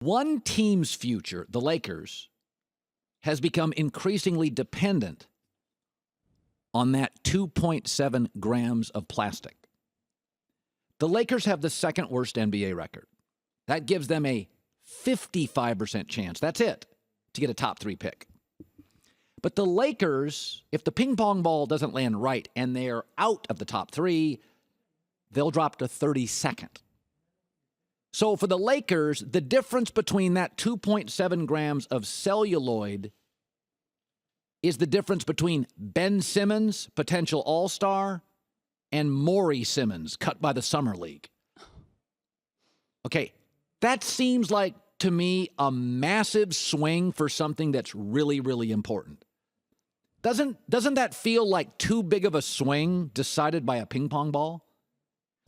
One team's future, the Lakers, has become increasingly dependent on that 2.7 grams of plastic. The Lakers have the second worst NBA record. That gives them a 55% chance, that's it, to get a top 3 pick. But the Lakers, if the ping pong ball doesn't land right and they're out of the top 3, they'll drop to 32nd. So for the Lakers, the difference between that 2.7 grams of celluloid is the difference between Ben Simmons, potential all-star, and Maury Simmons, cut by the Summer League. Okay, that seems like, to me, a massive swing for something that's really, really important. Doesn't that feel like too big of a swing decided by a ping pong ball?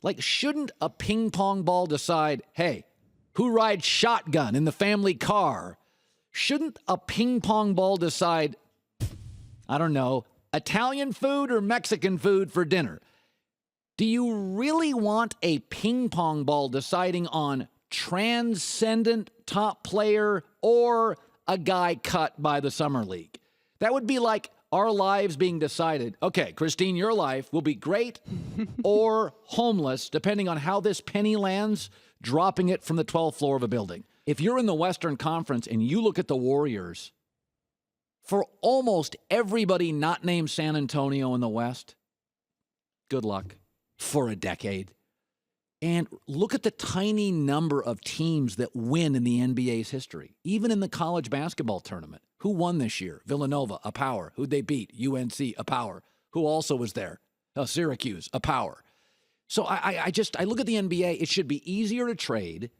Like, shouldn't a ping pong ball decide, hey, who rides shotgun in the family car? Shouldn't a ping pong ball decide, I don't know, Italian food or Mexican food for dinner? Do you really want a ping pong ball deciding on transcendent top player or a guy cut by the Summer League? That would be like our lives being decided. Okay, Kristine, your life will be great or homeless, depending on how this penny lands, dropping it from the 12th floor of a building. If you're in the Western Conference and you look at the Warriors, for almost everybody not named San Antonio in the West, good luck for a decade. And look at the tiny number of teams that win in the NBA's history, even in the college basketball tournament. Who won this year? Villanova, a power. Who'd they beat? UNC, a power. Who also was there? Syracuse, a power. So I look at the NBA, it should be easier to trade.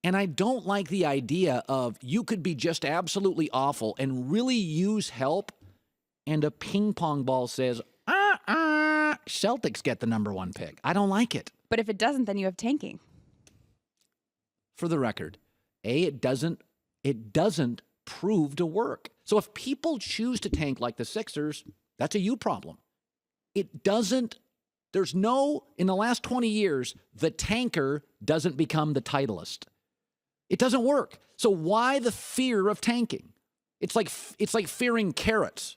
And I don't like the idea of you could be just absolutely awful and really use help, and a ping pong ball says, Celtics get the number 1 pick. I don't like it. But if it doesn't, then you have tanking. For the record, it doesn't prove to work. So if people choose to tank like the Sixers, that's a you problem. It doesn't, in the last 20 years, the tanker doesn't become the titleist. It doesn't work. So why the fear of tanking? It's like fearing carrots.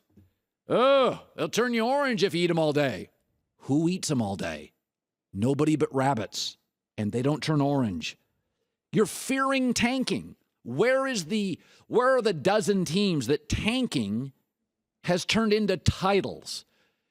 Oh, they'll turn you orange if you eat them all day. Who eats them all day? Nobody but rabbits, and they don't turn orange. You're fearing tanking. Where are the dozen teams that tanking has turned into titles?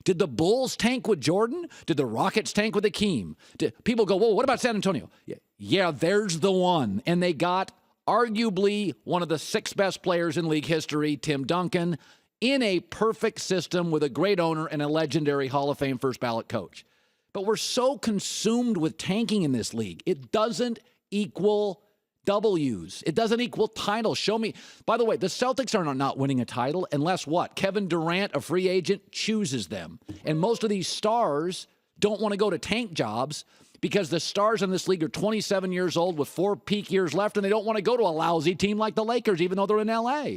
Did the Bulls tank with Jordan? Did the Rockets tank with Hakeem? People go, whoa, what about San Antonio? Yeah, there's the one. And they got arguably one of the 6 best players in league history, Tim Duncan, in a perfect system with a great owner and a legendary Hall of Fame first ballot coach. But we're so consumed with tanking in this league. It doesn't equal W's. It doesn't equal titles. Show me. By the way, the Celtics are not winning a title unless what? Kevin Durant, a free agent, chooses them. And most of these stars don't want to go to tank jobs because the stars in this league are 27 years old with 4 peak years left, and they don't want to go to a lousy team like the Lakers, even though they're in L.A.